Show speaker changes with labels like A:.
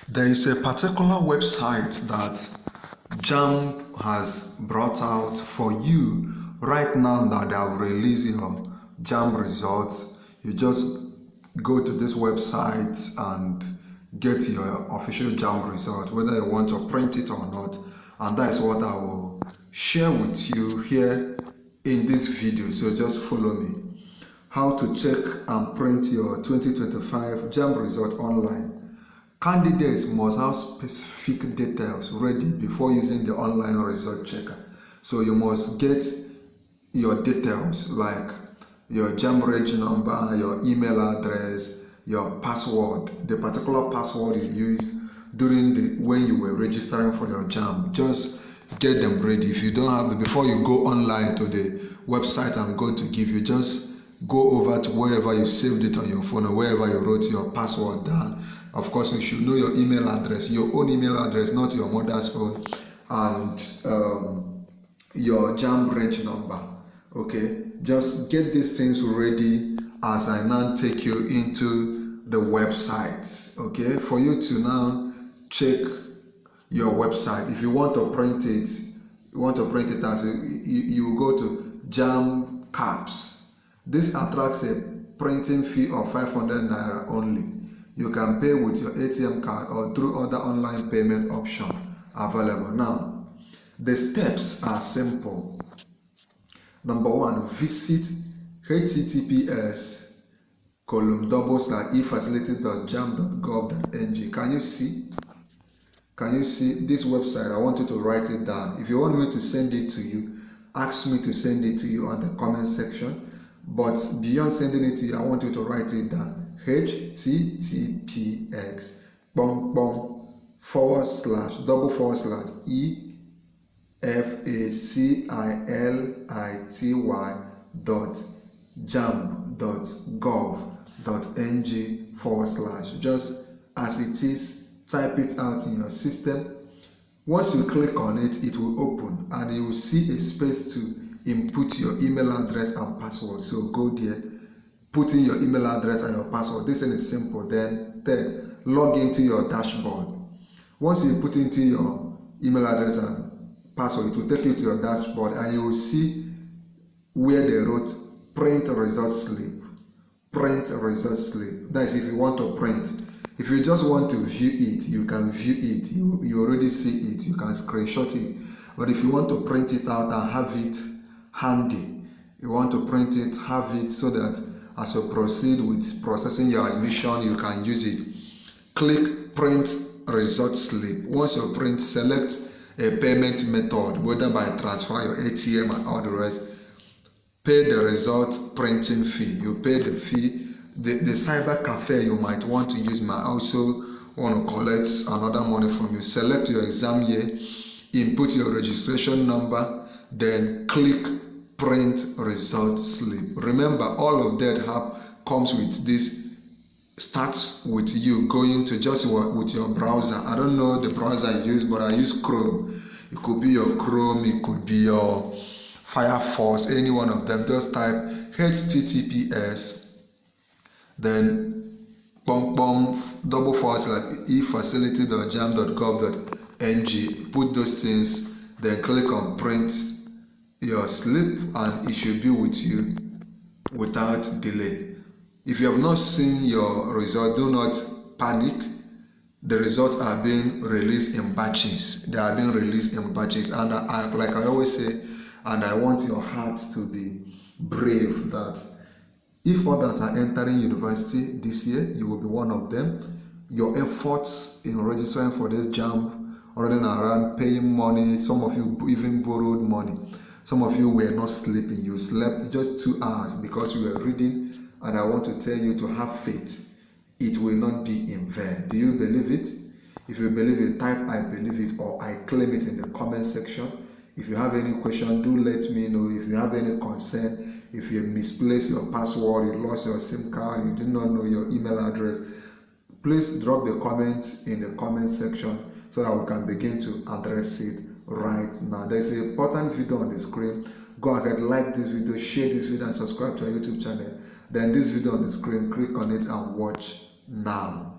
A: There is a particular website that JAMB has brought out for you right now that they have released your JAMB results. You just go to this website and get your official JAMB result, whether you want to print it or not. And that is what I will share with you here in this video. So just follow me. How to check and print your 2025 JAMB result online. Candidates must have specific details ready before using the online result checker. So you must get your details like your JAMB reg number, your email address, your password, the particular password you used during when you were registering for your JAMB. Just get them ready. If you don't have them, before you go online to the website I'm going to give you, just go over to wherever you saved it on your phone or wherever you wrote your password down. Of course, you should know your email address, your own email address, not your mother's phone, and your JAMB reg number. Okay, just get these things ready as I now take you into the website. Okay, for you to now check your website. If you want to print it, as you go to JAMB Caps. This attracts a printing fee of 500 naira only. You can pay with your ATM card or through other online payment options available. Now, the steps are simple. Number one, visit https://efacility.jamb.gov.ng. Can you see? Can you see this website? I want you to write it down. If you want me to send it to you, ask me to send it to you on the comment section. But beyond sending it to you, I want you to write it down. https://efacility.jamb.gov.ng/. Just as it is, type it out in your system. Once you click on it, it will open and you will see a space to input your email address and password. So go there, put in your email address and your password. This is simple. Then log into your dashboard. Once you put into your email address and password, it will take you to your dashboard and you will see where they wrote print result slip. Print result slip. That is if you want to print. If you just want to view it, you can view it. You already see it. You can screenshot it. But if you want to print it out and have it handy, you want to print it, have it so that as you proceed with processing your admission, you can use it. Click print result slip. Once you print, select a payment method, whether by transfer, your ATM and all the rest. Pay the result printing fee. You pay the fee. The cyber cafe you might want to use might also want to collect another money from you. Select your exam year, input your registration number, then click print result slip. Remember, all of that comes with this. Starts with you going to just with your browser. I don't know the browser I use, but I use Chrome. It could be your Chrome, it could be your Firefox, any one of them. Just type https then //efacility.jamb.gov.ng. Put those things, then click on print your slip and it should be with you without delay. If you have not seen your result, do not panic. The results are being released in batches. They are being released in batches, and like I always say, and I want your heart to be brave that if others are entering university this year, you will be one of them. Your efforts in registering for this JAMB, running around, paying money, some of you even borrowed money. Some of you were not sleeping. You slept just 2 hours because you were reading. And I want to tell you to have faith. It will not be in vain. Do you believe it? If you believe it, type I believe it or I claim it in the comment section. If you have any question, do let me know. If you have any concern, if you misplaced your password, you lost your SIM card, you do not know your email address, please drop the comment in the comment section so that we can begin to address it right now. There's an important video on the screen. Go ahead, like this video, share this video and subscribe to our YouTube channel. Then this video on the screen, click on it and watch now.